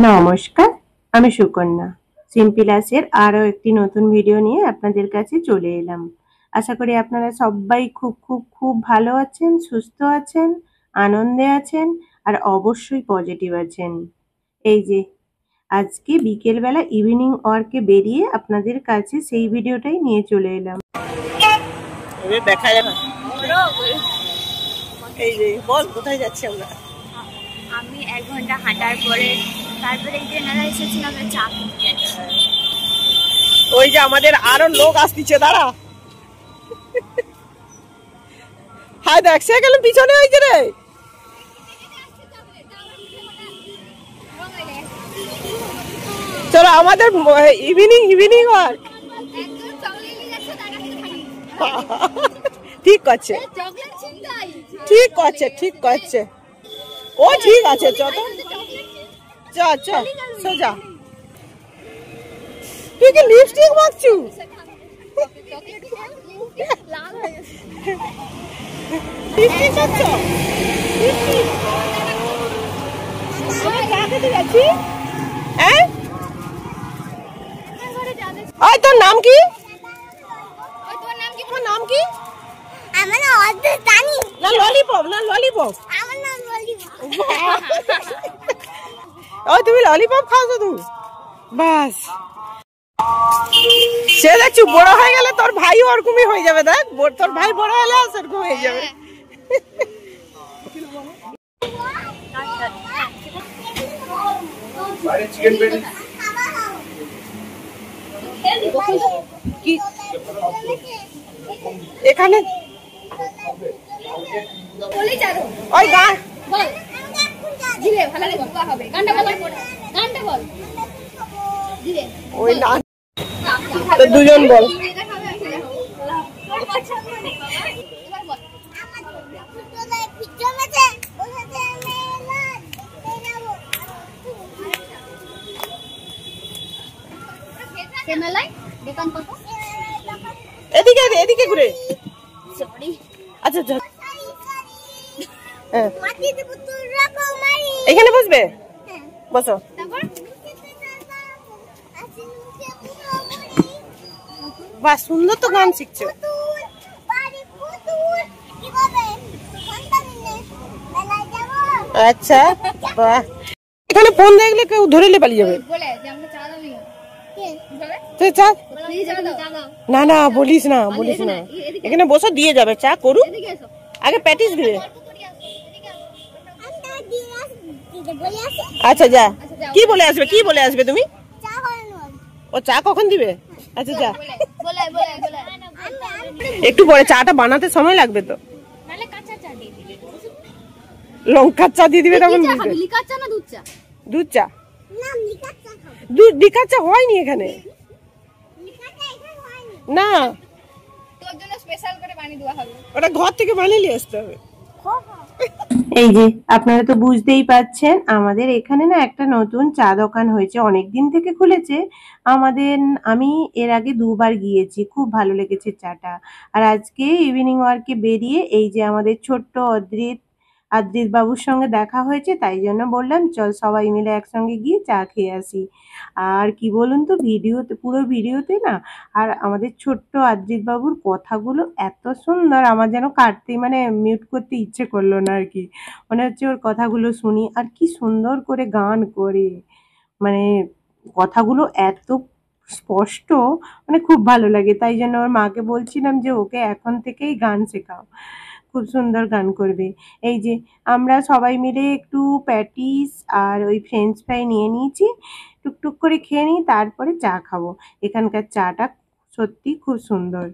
নমস্কার, আমি সুকন্যা। সিম্পলাসের আরও একটি নতুন ভিডিও নিয়ে আপনাদের কাছে চলে এলাম। আশা করি আপনারা সবাই খুব খুব খুব ভালো আছেন, সুস্থ আছেন, আনন্দে আছেন আর অবশ্যই পজিটিভ আছেন। এই যে আজকে বিকেলবেলা ইভিনিং ওয়ার্কে বেরিয়ে আপনাদের কাছে সেই ভিডিওটাই নিয়ে চলে এলাম। দেখা যাবে। এই যে বল, কোথায় যাচ্ছি আমরা? আমি 1 ঘন্টা হাঁটার পরে তারপরে এই যে মেলা এসেছিলাম চা খেতে। ওই যে আমাদের আরো লোক আসছে, দাঁড়া। হ্যাঁ দেখ, সে গেল পিছনে হয়েছে রে। চলো আমাদের ইভিনিং ওয়ার্ক। ঠিক করছে, ঠিক করছে, ঠিক করছে। ও ঠিক আছে, চল চল চল সোজা। তুই কি লিপস্টিক মাখছু? লিপস্টিক মাখছ? আমি চা খেতে যাচ্ছি। হ্যাঁ, ওই তোর নাম কি? তোমার নাম কি? আমার নাম অদ্ভুত জানি না ললিপপ, না ললিপপ। আমার নাম ললিপপ। ওই তুমি ললিপপ খাও তো তুমি? বাস, সে দেখছি বড় হয়ে গেলে তোর ভাই ওরকমই হয়ে যাবে। দেখ তোর ভাই বড় হলে সেরকম হয়ে যাবে। কি এখানে ওই গান দিলে ভালো হবে। গানটা বল, গানটা বল দিলে। ওই না তো দুজন বল। এদিকে এদিকে ঘুরে। আচ্ছা আচ্ছা, এখানে বসবে? বসো। বাহ, সুন্দর তো গান শিখছো। আচ্ছা বাহ, এখানে ফোন দেখলে কেউ ধরে পালিয়ে যাবে। না না বলিস না, বলিস না। এখানে বসো, দিয়ে যাবে। চা করু, আগে প্যাটিস দিবে। আচ্ছা যা, কি বলে আসবে, কি বলে আসবে তুমি? ও চা কখন দিবে? আচ্ছা যা, একটু পরে। চাটা বানাতে সময় লাগবে তো। লঙ্কার চা দিয়ে দিবে তখন। দুধ চা? লিকার চা হয়নি এখানে। না, ওটা ঘর থেকে বানিয়ে নিয়ে আসতে হবে। এই যে আপনারা তো বুঝতেই পাচ্ছেন, আমাদের এখানে না একটা নতুন চা দোকান হয়েছে, অনেকদিন থেকে খুলেছে। আমি এর আগে 2 বার গিয়েছি, খুব ভালো লেগেছে চাটা। আর আজকে ইভিনিং ওয়ার্কে বেরিয়ে এই যে আমাদের ছোট্ট অদ্রিত বাবুর সঙ্গে দেখা হয়েছে, তাই জন্য বললাম চল সবাই মিলে একসঙ্গে গিয়ে চা খেয়ে আসি। আর কি বলুন তো, পুরো ভিডিওতে না, আর আমাদের ছোট্ট আদ্রিত বাবুর কথাগুলো এত সুন্দর, আমার যেন কাটতে মানে মিউট করতে ইচ্ছে করলো না আর কি। মনে হচ্ছে ওর কথাগুলো শুনি, আর কি সুন্দর করে গান করে, মানে কথাগুলো এত স্পষ্ট, মানে খুব ভালো লাগে। তাই জন্য ওর মাকে বলছিলাম যে ওকে এখন থেকেই গান শেখাও, খুব সুন্দর গান করবে। এই যে আমরা সবাই মিলে একটু প্যাটিস আর ওই ফ্রেঞ্চ ফ্রাই নিয়ে নিয়েছি, টুকটুক করে খেয়ে নিই, তারপরে চা খাবো। এখানকার চাটা সত্যি খুব সুন্দর।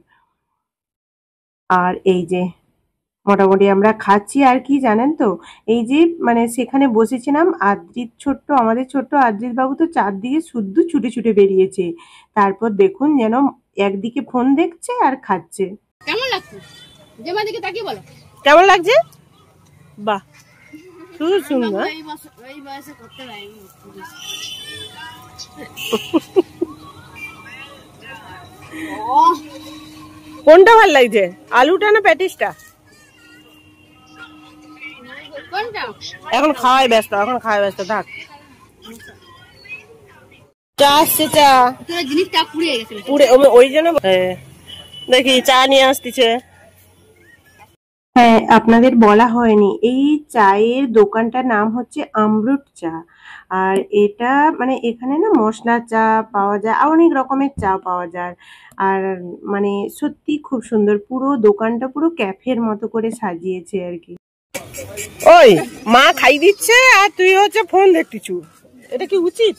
আর এই যে মোটামুটি আমরা খাচ্ছি। আর কি জানেন তো, এই যে মানে সেখানে বসেছিলাম, আমাদের ছোট্ট আদ্রিত বাবু তো চারদিকে শুদ্ধ ছুটে ছুটে বেরিয়েছে। তারপর দেখুন যেন একদিকে ফোন দেখছে আর খাচ্ছে। কেমন লাগছে? জেমা দিকে তাকিয়ে বলো কেমন লাগছে। বাহ, খুব সুন্দর। এই বয়সে করতে পারি। কোনটা ভালো লাগছে, আলুটা না প্যাটিসটা? এখন খাওয়াই ব্যস্ত, থাক। চা আসছে, চা জিনিসটা পুড়ে গেছে পুড়ে, ওই জন্য দেখি চা নিয়ে আসতেছে। হ্যাঁ, আপনাদের বলা হয়নি, এই চায়ের দোকানটার নাম হচ্ছে আমরুট চা। আর এটা মানে এখানে না মশলা চা পাওয়া যায় আর অনেক রকমের চা পাওয়া যায়। আর মানে সত্যি খুব সুন্দর, পুরো দোকানটা পুরো ক্যাফের মতো করে সাজিয়েছে আর কি। ওই মা খাই দিচ্ছে আর তুই হচ্ছে ফোন দেখতেছু, এটা কি উচিত?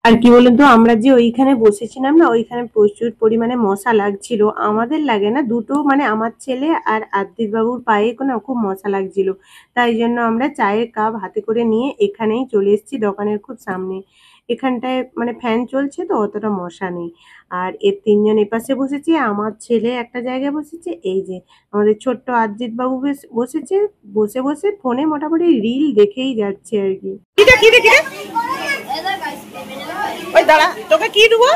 আর কি বলুন তো, আমরা যে ওইখানে বসেছিলাম না, ওইখানে প্রচুর পরিমাণে মশা লাগছিল। আমাদের লাগে না, দুটো মানে আমার ছেলে আর আদ্রিত বাবুর পায়ে কোনো খুব মশা লাগছিল। তাই জন্য আমরা চায়ের কাপ হাতে করে নিয়ে এখানেই চলে এসেছি, দোকানের খুব সামনে। এখানটায় মানে ফ্যান চলছে তো অতটা মশা নেই। আর এর তিনজন এপাশে বসেছে, আমার ছেলে একটা জায়গায় বসেছে, এই যে আমাদের ছোট্ট আদ্রিত বাবু বসেছে। বসে বসে ফোনে মোটামুটি রিল দেখেই যাচ্ছে আর কি। কিটা কিটা কিটা, ওই দাঁড়া, তোকে কি দেবো?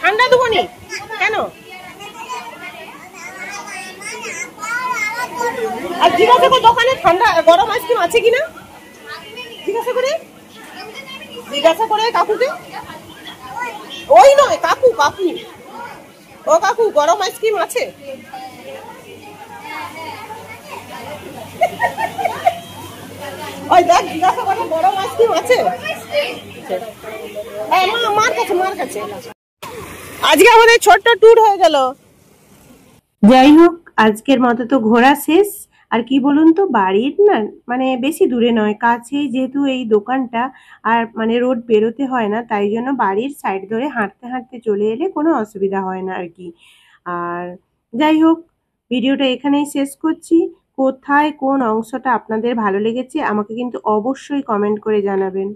ঠান্ডা দেবো নি কেন? আর জিজ্ঞাসা করে দোকানে ঠান্ডা গরম আইসক্রিম আছে কিনা, জিজ্ঞাসা করে কাকুকে। ওই নয় কাকু, কাকু, ও কাকু গরম আইসক্রিম আছে? ওই দেখ, জিজ্ঞাসা করে গরম আইসক্রিম আছে? মার কাছে, মার কাছে। আজকে আমাদের ছোট্ট ট্যুর হয়ে গেল। যাই হোক, আজকের মতো তো ঘোরা শেষ। আর কি বলুন তো, বাড়ির না মানে বেশি দূরে নয়, কাছেই যেহেতু এই দোকানটা। আর মানে রোড বেরোতে হয় না, তাই জন্য বাড়ির সাইড ধরে হাঁটতে হাঁটতে চলে এলে কোনো অসুবিধা হয় না আর কি। আর যাই হোক, ভিডিওটা এখানেই শেষ করছি। কোথায় কোন অংশটা আপনাদের ভালো লেগেছে আমাকে কিন্তু অবশ্যই কমেন্ট করে জানাবেন।